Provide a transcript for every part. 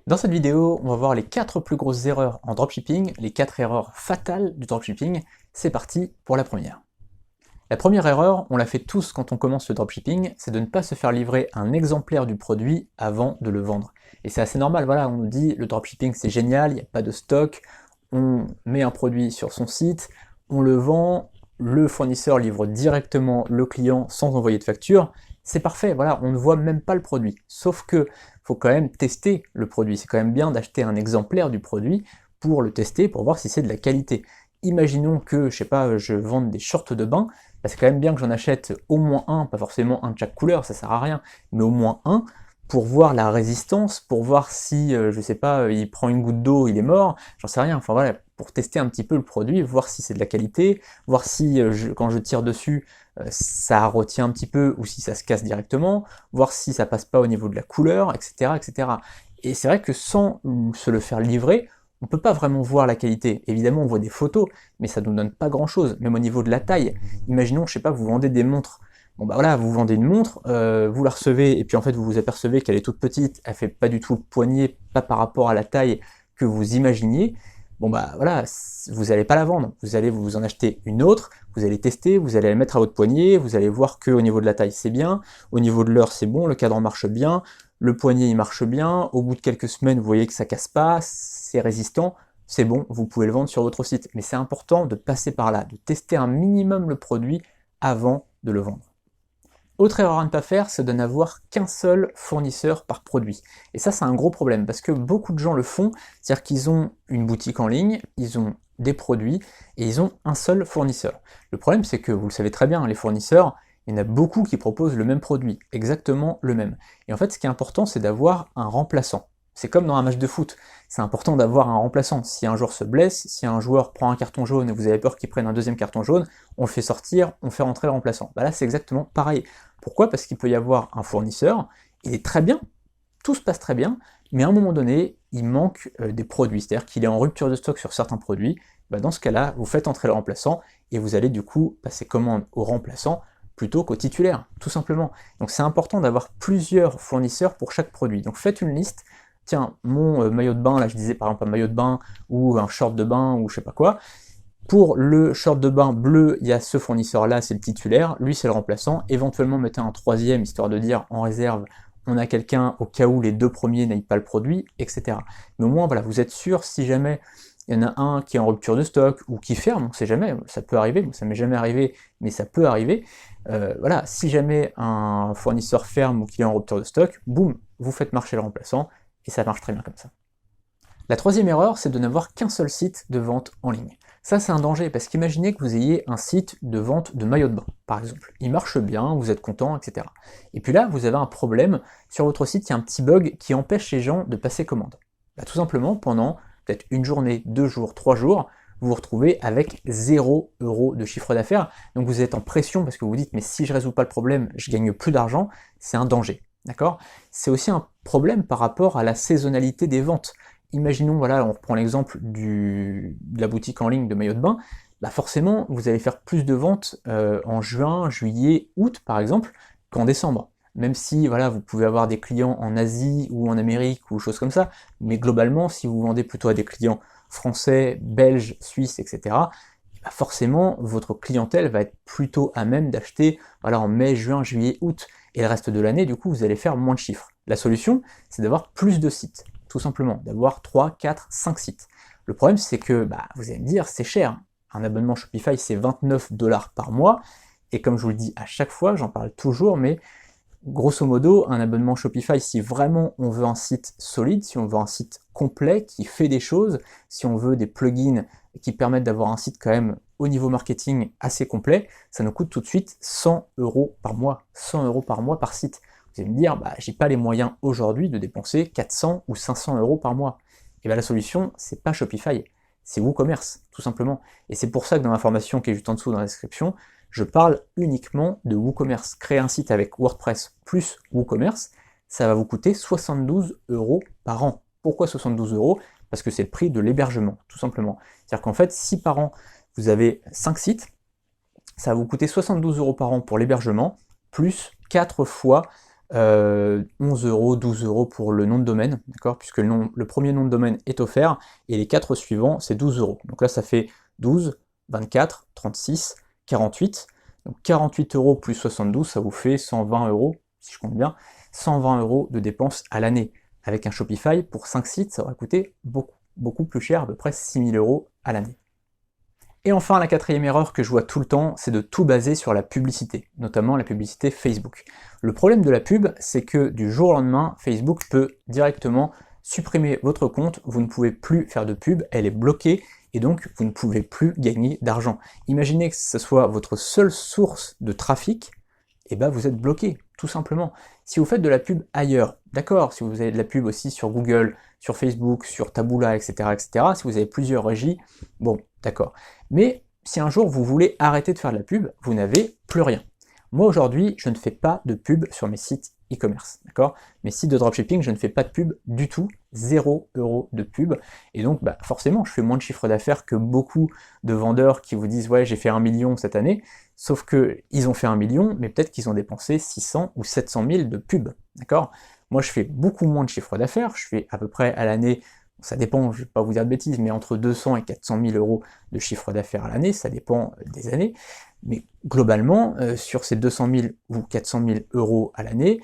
Dans cette vidéo, on va voir les 4 plus grosses erreurs en dropshipping, les 4 erreurs fatales du dropshipping. C'est parti pour la première. La première erreur, on la fait tous quand on commence le dropshipping, c'est de ne pas se faire livrer un exemplaire du produit avant de le vendre. Et c'est assez normal, voilà, on nous dit le dropshipping c'est génial, il n'y a pas de stock, on met un produit sur son site, on le vend, le fournisseur livre directement le client sans envoyer de facture, c'est parfait, voilà, on ne voit même pas le produit. Sauf que faut quand même tester le produit, c'est quand même bien d'acheter un exemplaire du produit pour le tester, pour voir si c'est de la qualité. Imaginons que, je sais pas, je vende des shorts de bain, bah c'est quand même bien que j'en achète au moins un, pas forcément un de chaque couleur, ça sert à rien, mais au moins un, pour voir la résistance, pour voir si, je sais pas, il prend une goutte d'eau, il est mort, j'en sais rien, enfin voilà, pour tester un petit peu le produit, voir si c'est de la qualité, voir si quand je tire dessus, ça retient un petit peu ou si ça se casse directement, voir si ça passe pas au niveau de la couleur, etc. etc. Et c'est vrai que sans se le faire livrer, on peut pas vraiment voir la qualité. Évidemment, on voit des photos, mais ça nous donne pas grand chose, même au niveau de la taille. Imaginons, je sais pas, vous vendez des montres. Bon bah voilà, vous vendez une montre, vous la recevez, et puis en fait vous vous apercevez qu'elle est toute petite, elle fait pas du tout le poignet, pas par rapport à la taille que vous imaginiez. Bon bah voilà, vous allez pas la vendre, vous allez vous en acheter une autre, vous allez tester, vous allez la mettre à votre poignet, vous allez voir que au niveau de la taille c'est bien, au niveau de l'heure c'est bon, le cadran marche bien, le poignet il marche bien, au bout de quelques semaines vous voyez que ça casse pas, c'est résistant, c'est bon, vous pouvez le vendre sur votre site. Mais c'est important de passer par là, de tester un minimum le produit avant de le vendre. Autre erreur à ne pas faire, c'est de n'avoir qu'un seul fournisseur par produit. Et ça, c'est un gros problème, parce que beaucoup de gens le font, c'est-à-dire qu'ils ont une boutique en ligne, ils ont des produits, et ils ont un seul fournisseur. Le problème, c'est que, vous le savez très bien, les fournisseurs, il y en a beaucoup qui proposent le même produit, exactement le même. Et en fait, ce qui est important, c'est d'avoir un remplaçant. C'est comme dans un match de foot, c'est important d'avoir un remplaçant. Si un joueur se blesse, si un joueur prend un carton jaune et vous avez peur qu'il prenne un deuxième carton jaune, on le fait sortir, on fait rentrer le remplaçant. Bah là, c'est exactement pareil. Pourquoi? Parce qu'il peut y avoir un fournisseur, il est très bien, tout se passe très bien, mais à un moment donné, il manque des produits, c'est-à-dire qu'il est en rupture de stock sur certains produits. Bah dans ce cas-là, vous faites entrer le remplaçant et vous allez du coup passer commande au remplaçant plutôt qu'au titulaire, tout simplement. Donc c'est important d'avoir plusieurs fournisseurs pour chaque produit. Donc faites une liste. Tiens, mon maillot de bain, là je disais par exemple un maillot de bain ou un short de bain ou je sais pas quoi, pour le short de bain bleu, il y a ce fournisseur-là, c'est le titulaire, lui c'est le remplaçant, éventuellement mettez un troisième, histoire de dire en réserve, on a quelqu'un au cas où les deux premiers n'aillent pas le produit, etc. Mais au moins, voilà, vous êtes sûr, si jamais il y en a un qui est en rupture de stock, ou qui ferme, on sait jamais, ça peut arriver, ça m'est jamais arrivé, mais ça peut arriver, voilà, si jamais un fournisseur ferme ou qu'il est en rupture de stock, boum, vous faites marcher le remplaçant, et ça marche très bien comme ça. La troisième erreur, c'est de n'avoir qu'un seul site de vente en ligne. Ça, c'est un danger, parce qu'imaginez que vous ayez un site de vente de maillots de bain, par exemple. Il marche bien, vous êtes content, etc. Et puis là, vous avez un problème, sur votre site, il y a un petit bug qui empêche les gens de passer commande. Bah, tout simplement, pendant peut-être une journée, 2 jours, 3 jours, vous vous retrouvez avec 0 € de chiffre d'affaires, donc vous êtes en pression parce que vous vous dites, mais si je résous pas le problème, je gagne plus d'argent, c'est un danger. D'accord? C'est aussi un problème par rapport à la saisonnalité des ventes. Imaginons, voilà, on reprend l'exemple de la boutique en ligne de maillots de bain, bah forcément, vous allez faire plus de ventes en juin, juillet, août, par exemple, qu'en décembre. Même si, voilà, vous pouvez avoir des clients en Asie ou en Amérique ou choses comme ça, mais globalement, si vous vendez plutôt à des clients français, belges, suisses, etc., bah forcément, votre clientèle va être plutôt à même d'acheter, voilà, en mai, juin, juillet, août, et le reste de l'année, du coup, vous allez faire moins de chiffres. La solution, c'est d'avoir plus de sites, tout simplement, d'avoir 3, 4, 5 sites. Le problème, c'est que, bah, vous allez me dire, c'est cher. Un abonnement Shopify, c'est 29 $ par mois, et comme je vous le dis à chaque fois, j'en parle toujours, mais grosso modo, un abonnement Shopify, si vraiment on veut un site solide, si on veut un site complet, qui fait des choses, si on veut des plugins qui permettent d'avoir un site quand même au niveau marketing assez complet, ça nous coûte tout de suite 100 € par mois. 100 € par mois par site. Vous allez me dire, bah, j'ai pas les moyens aujourd'hui de dépenser 400 ou 500 € par mois. Et bien la solution, c'est pas Shopify, c'est WooCommerce, tout simplement. Et c'est pour ça que dans la formation qui est juste en dessous dans la description, je parle uniquement de WooCommerce. Créer un site avec WordPress plus WooCommerce, ça va vous coûter 72 € par an. Pourquoi 72 €? Parce que c'est le prix de l'hébergement, tout simplement. C'est-à-dire qu'en fait, si par an, vous avez 5 sites, ça va vous coûter 72 € par an pour l'hébergement, plus 4 fois 11 €, 12 € pour le nom de domaine, d'accord, puisque le premier nom de domaine est offert, et les 4 suivants, c'est 12 €. Donc là, ça fait 12, 24, 36, 48. Donc 48 € plus 72, ça vous fait 120 €, si je compte bien, 120 € de dépenses à l'année. Avec un Shopify, pour 5 sites, ça aurait coûté beaucoup plus cher, à peu près 6 000 € à l'année. Et enfin, la quatrième erreur que je vois tout le temps, c'est de tout baser sur la publicité, notamment la publicité Facebook. Le problème de la pub, c'est que du jour au lendemain, Facebook peut directement supprimer votre compte, vous ne pouvez plus faire de pub, elle est bloquée, et donc vous ne pouvez plus gagner d'argent. Imaginez que ce soit votre seule source de trafic, et ben vous êtes bloqué, tout simplement. Si vous faites de la pub ailleurs, d'accord, si vous avez de la pub aussi sur Google, sur Facebook, sur Taboola, etc., si vous avez plusieurs régies, bon, d'accord. Mais si un jour vous voulez arrêter de faire de la pub, vous n'avez plus rien. Moi aujourd'hui, je ne fais pas de pub sur mes sites e-commerce, d'accord? Mes sites de dropshipping, je ne fais pas de pub du tout, 0 € de pub, et donc bah, forcément, je fais moins de chiffre d'affaires que beaucoup de vendeurs qui vous disent « ouais, j'ai fait 1 million cette année », sauf que ils ont fait 1 million, mais peut-être qu'ils ont dépensé 600 ou 700 000 de pub, d'accord? Moi, je fais beaucoup moins de chiffre d'affaires, je fais à peu près à l'année, ça dépend, je ne vais pas vous dire de bêtises, mais entre 200 et 400 000 € de chiffre d'affaires à l'année, ça dépend des années, mais globalement, sur ces 200 000 ou 400 000 € à l'année,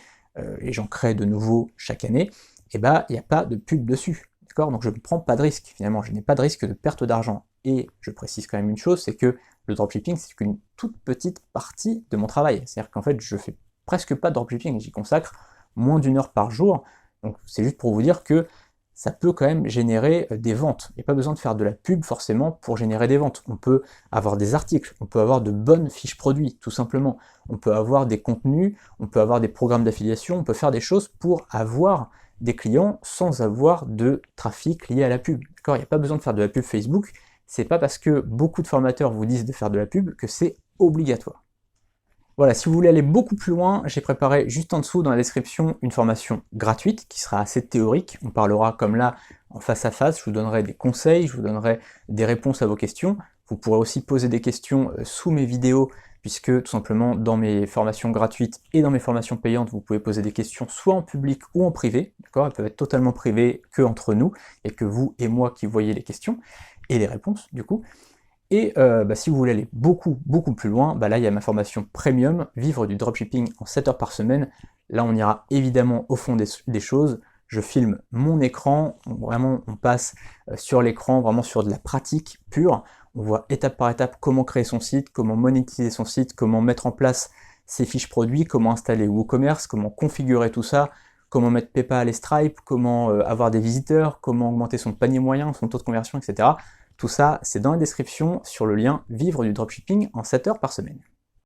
et j'en crée de nouveaux chaque année, et bah il n'y a pas de pub dessus, d'accord? Donc je ne prends pas de risque, finalement, je n'ai pas de risque de perte d'argent. Et je précise quand même une chose, c'est que le dropshipping, c'est qu'une toute petite partie de mon travail. C'est-à-dire qu'en fait, je fais presque pas de dropshipping, j'y consacre moins d'1 heure par jour, donc c'est juste pour vous dire que ça peut quand même générer des ventes. Il n'y a pas besoin de faire de la pub forcément pour générer des ventes. On peut avoir des articles, on peut avoir de bonnes fiches produits, tout simplement. On peut avoir des contenus, on peut avoir des programmes d'affiliation, on peut faire des choses pour avoir des clients sans avoir de trafic lié à la pub. D'accord? Il n'y a pas besoin de faire de la pub Facebook, c'est pas parce que beaucoup de formateurs vous disent de faire de la pub que c'est obligatoire. Voilà, si vous voulez aller beaucoup plus loin, j'ai préparé juste en dessous dans la description une formation gratuite qui sera assez théorique. On parlera comme là en face à face, je vous donnerai des conseils, je vous donnerai des réponses à vos questions. Vous pourrez aussi poser des questions sous mes vidéos, puisque tout simplement dans mes formations gratuites et dans mes formations payantes, vous pouvez poser des questions soit en public ou en privé, d'accord? Elles peuvent être totalement privées que entre nous, et que vous et moi qui voyez les questions, et les réponses du coup. Et si vous voulez aller beaucoup plus loin, là il y a ma formation premium, vivre du dropshipping en 7 heures par semaine. Là on ira évidemment au fond des choses, je filme mon écran, vraiment on passe sur l'écran, vraiment sur de la pratique pure, on voit étape par étape comment créer son site, comment monétiser son site, comment mettre en place ses fiches produits, comment installer WooCommerce, comment configurer tout ça, comment mettre PayPal et Stripe, comment avoir des visiteurs, comment augmenter son panier moyen, son taux de conversion, etc. Tout ça, c'est dans la description sur le lien Vivre du dropshipping en 7 heures par semaine.